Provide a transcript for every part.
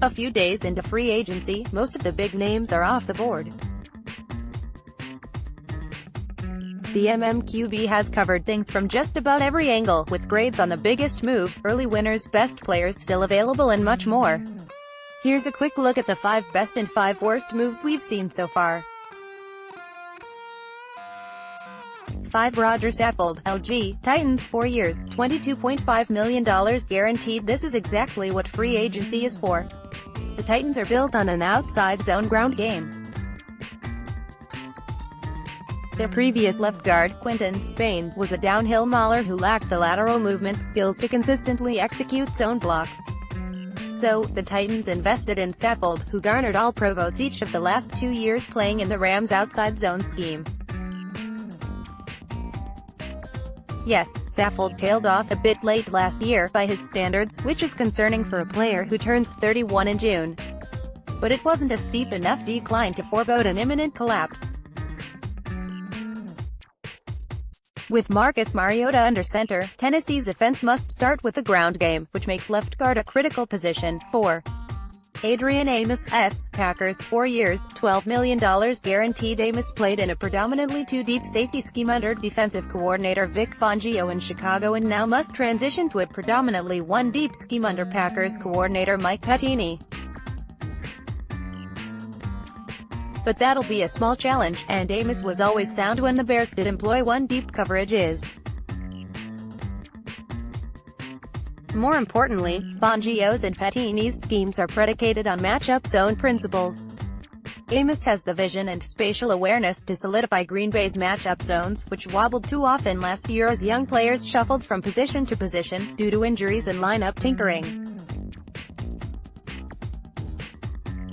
A few days into free agency, most of the big names are off the board. The MMQB has covered things from just about every angle, with grades on the biggest moves, early winners, best players still available and much more. Here's a quick look at the 5 best and 5 worst moves we've seen so far. 5. Rodger Saffold, LG, Titans, 4 years, $22.5 million guaranteed. This is exactly what free agency is for. The Titans are built on an outside zone ground game. Their previous left guard, Quinton Spain, was a downhill mauler who lacked the lateral movement skills to consistently execute zone blocks. So, the Titans invested in Saffold, who garnered All-Pro votes each of the last 2 years playing in the Rams' outside zone scheme. Yes, Saffold tailed off a bit late last year, by his standards, which is concerning for a player who turns 31 in June. But it wasn't a steep enough decline to forebode an imminent collapse. With Marcus Mariota under center, Tennessee's offense must start with the ground game, which makes left guard a critical position. 4. Adrian Amos, S. Packers, 4 years, $12 million guaranteed. Amos played in a predominantly 2-deep safety scheme under defensive coordinator Vic Fangio in Chicago and now must transition to a predominantly 1-deep scheme under Packers coordinator Mike Pettine. But that'll be a small challenge, and Amos was always sound when the Bears did employ 1-deep coverages. More importantly, Fangio's and Pettine's schemes are predicated on matchup zone principles. Amos has the vision and spatial awareness to solidify Green Bay's matchup zones, which wobbled too often last year as young players shuffled from position to position, due to injuries and lineup tinkering.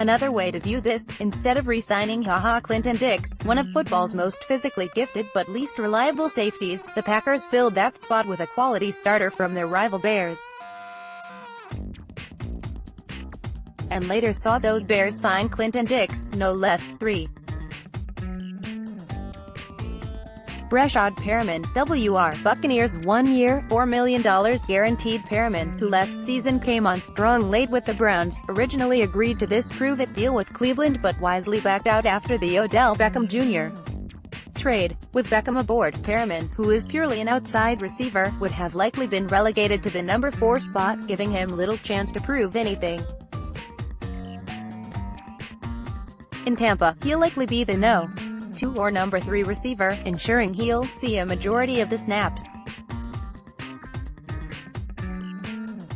Another way to view this, instead of re-signing Clinton Dix, one of football's most physically gifted but least reliable safeties, the Packers filled that spot with a quality starter from their rival Bears. And later saw those Bears sign Clinton Dix, no less. 3. Breshad Perriman, WR, Buccaneers, 1 year, $4 million guaranteed. Perriman, who last season came on strong late with the Browns, originally agreed to this prove-it deal with Cleveland but wisely backed out after the Odell Beckham Jr. trade. With Beckham aboard, Perriman, who is purely an outside receiver, would have likely been relegated to the number 4 spot, giving him little chance to prove anything. In Tampa, he'll likely be the No. 2 or number 3 receiver, ensuring he'll see a majority of the snaps.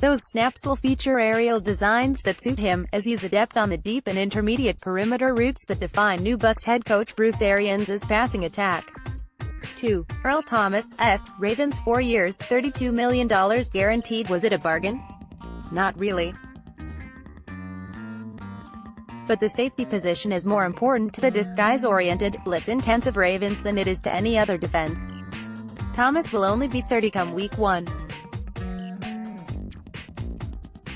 Those snaps will feature aerial designs that suit him, as he's adept on the deep and intermediate perimeter routes that define new Bucs head coach Bruce Arians' passing attack. 2. Earl Thomas, S. Ravens, 4 years, $32 million guaranteed. Was it a bargain? Not really. But the safety position is more important to the disguise-oriented, blitz-intensive Ravens than it is to any other defense. Thomas will only be 30 come week 1.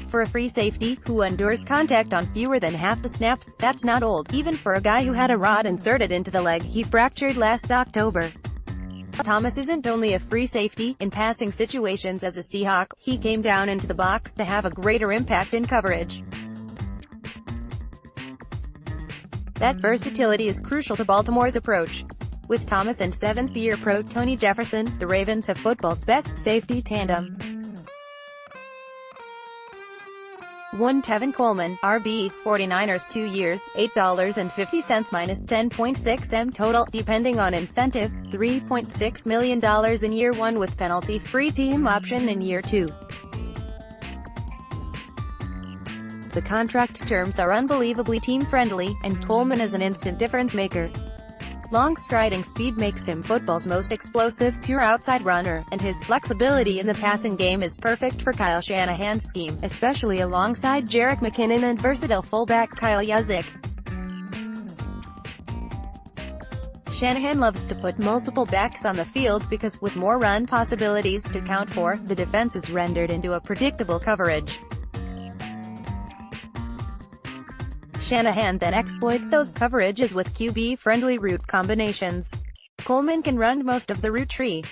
For a free safety, who endures contact on fewer than half the snaps, that's not old, even for a guy who had a rod inserted into the leg he fractured last October. Thomas isn't only a free safety. In passing situations as a Seahawk, he came down into the box to have a greater impact in coverage. That versatility is crucial to Baltimore's approach. With Thomas and 7th-year pro Tony Jefferson, the Ravens have football's best safety tandem. 1. Tevin Coleman, RB, 49ers, 2 years, $8.50 minus 10.6 M total, depending on incentives, $3.6 million in year 1 with penalty-free team option in year 2. The contract terms are unbelievably team-friendly, and Coleman is an instant difference-maker. Long striding speed makes him football's most explosive, pure outside runner, and his flexibility in the passing game is perfect for Kyle Shanahan's scheme, especially alongside Jerick McKinnon and versatile fullback Kyle Juszczyk. Shanahan loves to put multiple backs on the field because, with more run possibilities to count for, the defense is rendered into a predictable coverage. Shanahan then exploits those coverages with QB-friendly route combinations. Coleman can run most of the route tree.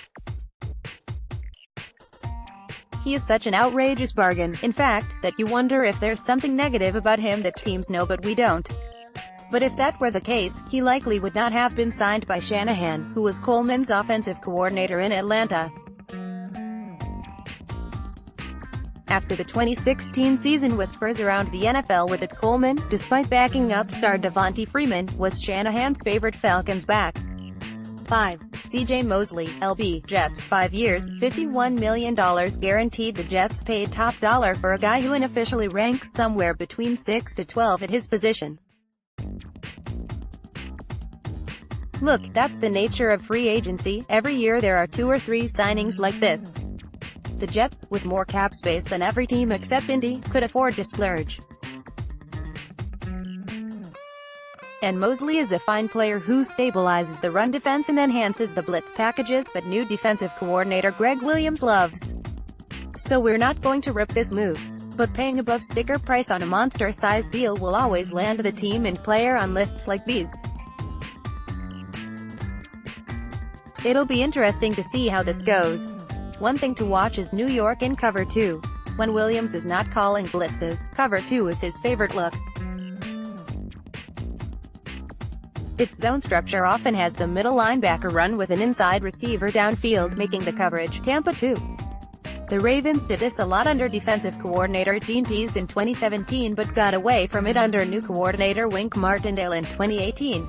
He is such an outrageous bargain, in fact, that you wonder if there's something negative about him that teams know but we don't. But if that were the case, he likely would not have been signed by Shanahan, who was Coleman's offensive coordinator in Atlanta. After the 2016 season, whispers around the NFL were that Coleman, despite backing up star Devonta Freeman, was Shanahan's favorite Falcons back. 5. C.J. Mosley, LB, Jets, 5 years, $51 million guaranteed. The Jets paid top dollar for a guy who unofficially ranks somewhere between 6 to 12 at his position. Look, that's the nature of free agency. Every year there are 2 or 3 signings like this. The Jets, with more cap space than every team except Indy, could afford to splurge. And Mosley is a fine player who stabilizes the run defense and enhances the blitz packages that new defensive coordinator Greg Williams loves. So we're not going to rip this move. But paying above sticker price on a monster-sized deal will always land the team and player on lists like these. It'll be interesting to see how this goes. One thing to watch is New York in cover 2. When Williams is not calling blitzes, cover 2 is his favorite look. Its zone structure often has the middle linebacker run with an inside receiver downfield, making the coverage Tampa 2. The Ravens did this a lot under defensive coordinator Dean Pease in 2017 but got away from it under new coordinator Wink Martindale in 2018.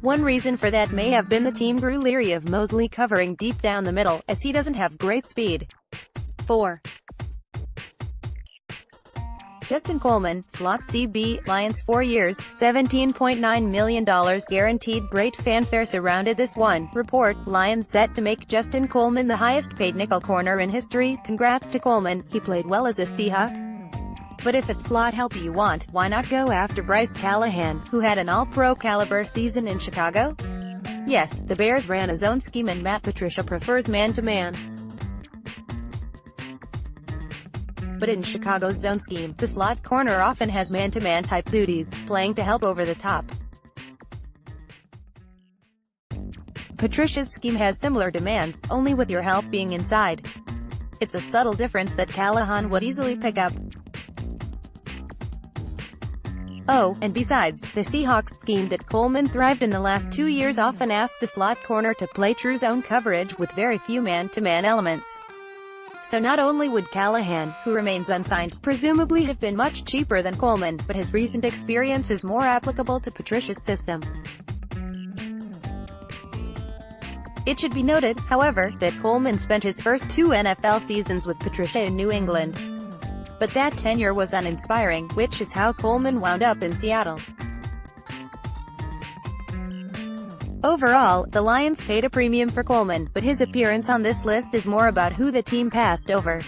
One reason for that may have been the team grew leery of Mosley covering deep down the middle, as he doesn't have great speed. 4. Justin Coleman, slot CB, Lions, 4 years, $17.9 million guaranteed. Great fanfare surrounded this one. Report, Lions set to make Justin Coleman the highest paid nickel corner in history. Congrats to Coleman, he played well as a Seahawk. But if it's slot help you want, why not go after Bryce Callahan, who had an all-pro caliber season in Chicago? Yes, the Bears ran a zone scheme and Matt Patricia prefers man-to-man. But in Chicago's zone scheme, the slot corner often has man-to-man type duties, playing to help over the top. Patricia's scheme has similar demands, only with your help being inside. It's a subtle difference that Callahan would easily pick up. Oh, and besides, the Seahawks scheme that Coleman thrived in the last 2 years often asked the slot corner to play true zone coverage with very few man-to-man elements. So not only would Callahan, who remains unsigned, presumably have been much cheaper than Coleman, but his recent experience is more applicable to Patricia's system. It should be noted, however, that Coleman spent his first 2 NFL seasons with Patricia in New England. But that tenure was uninspiring, which is how Coleman wound up in Seattle. Overall, the Lions paid a premium for Coleman, but his appearance on this list is more about who the team passed over.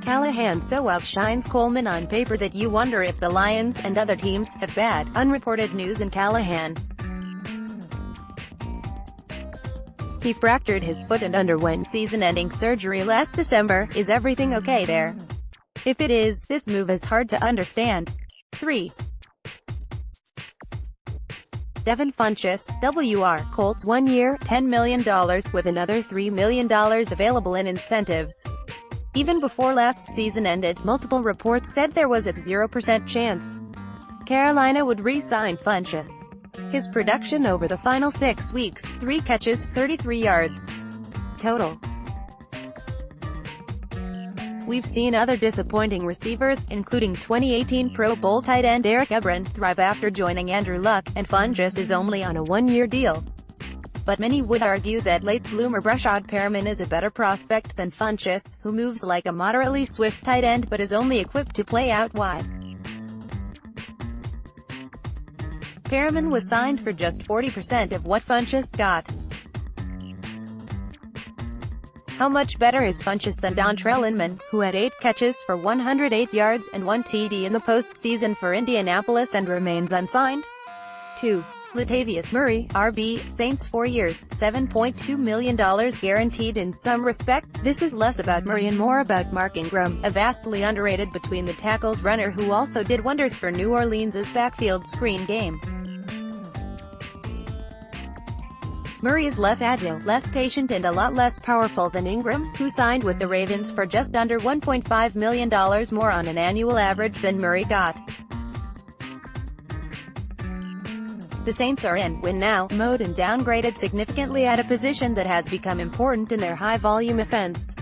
Callahan so outshines Coleman on paper that you wonder if the Lions and other teams have bad, unreported news in Callahan. He fractured his foot and underwent season-ending surgery last December. Is everything okay there? If it is, this move is hard to understand. 3. Devin Funchess, WR, Colts, 1 year, $10 million, with another $3 million available in incentives. Even before last season ended, multiple reports said there was a 0% chance Carolina would re-sign Funchess. His production over the final 6 weeks, 3 catches, 33 yards total. We've seen other disappointing receivers, including 2018 Pro Bowl tight end Eric Ebron, thrive after joining Andrew Luck, and Funchess is only on a 1-year deal. But many would argue that late bloomer Rashad Perriman is a better prospect than Funchess, who moves like a moderately swift tight end but is only equipped to play out wide. Perriman was signed for just 40% of what Funchess got. How much better is Funchess than Dontrell Inman, who had 8 catches for 108 yards and 1 TD in the postseason for Indianapolis and remains unsigned? 2. Latavius Murray, RB, Saints, 4 years, $7.2 million guaranteed. In some respects, this is less about Murray and more about Mark Ingram, a vastly underrated between the tackles runner who also did wonders for New Orleans' backfield screen game. Murray is less agile, less patient and a lot less powerful than Ingram, who signed with the Ravens for just under $1.5 million more on an annual average than Murray got. The Saints are in win-now mode and downgraded significantly at a position that has become important in their high-volume offense.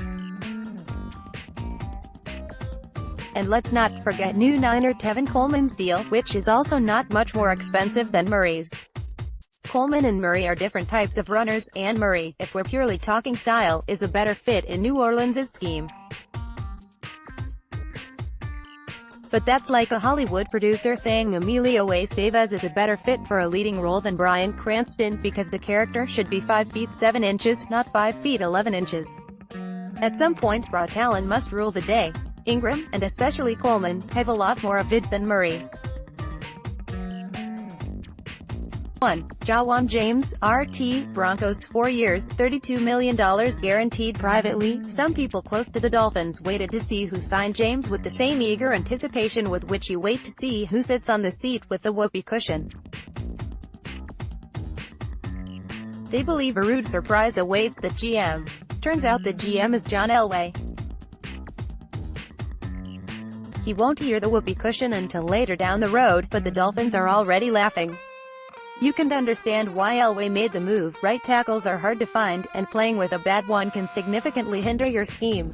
And let's not forget new Niner Tevin Coleman's deal, which is also not much more expensive than Murray's. Coleman and Murray are different types of runners, and Murray, if we're purely talking style, is a better fit in New Orleans' scheme. But that's like a Hollywood producer saying Emilio Estevez is a better fit for a leading role than Bryan Cranston, because the character should be 5 feet 7 inches, not 5 feet 11 inches. At some point, raw talent must rule the day. Ingram, and especially Coleman, have a lot more of it than Murray. 1. Jawan James, RT, Broncos 4 years, $32 million guaranteed privately. Some people close to the Dolphins waited to see who signed James with the same eager anticipation with which you wait to see who sits on the seat with the whoopee cushion. They believe a rude surprise awaits the GM. Turns out the GM is John Elway. He won't hear the whoopee cushion until later down the road, but the Dolphins are already laughing. You can understand why Elway made the move. Right tackles are hard to find, and playing with a bad one can significantly hinder your scheme.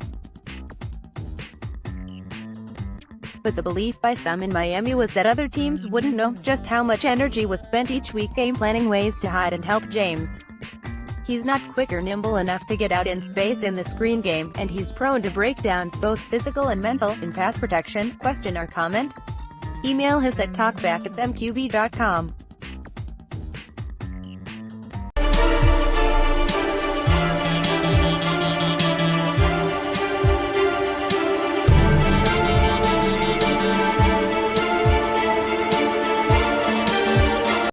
But the belief by some in Miami was that other teams wouldn't know just how much energy was spent each week game planning ways to hide and help James. He's not quick or nimble enough to get out in space in the screen game, and he's prone to breakdowns, both physical and mental, in pass protection. Question or comment? Email us at talkback@mqb.com.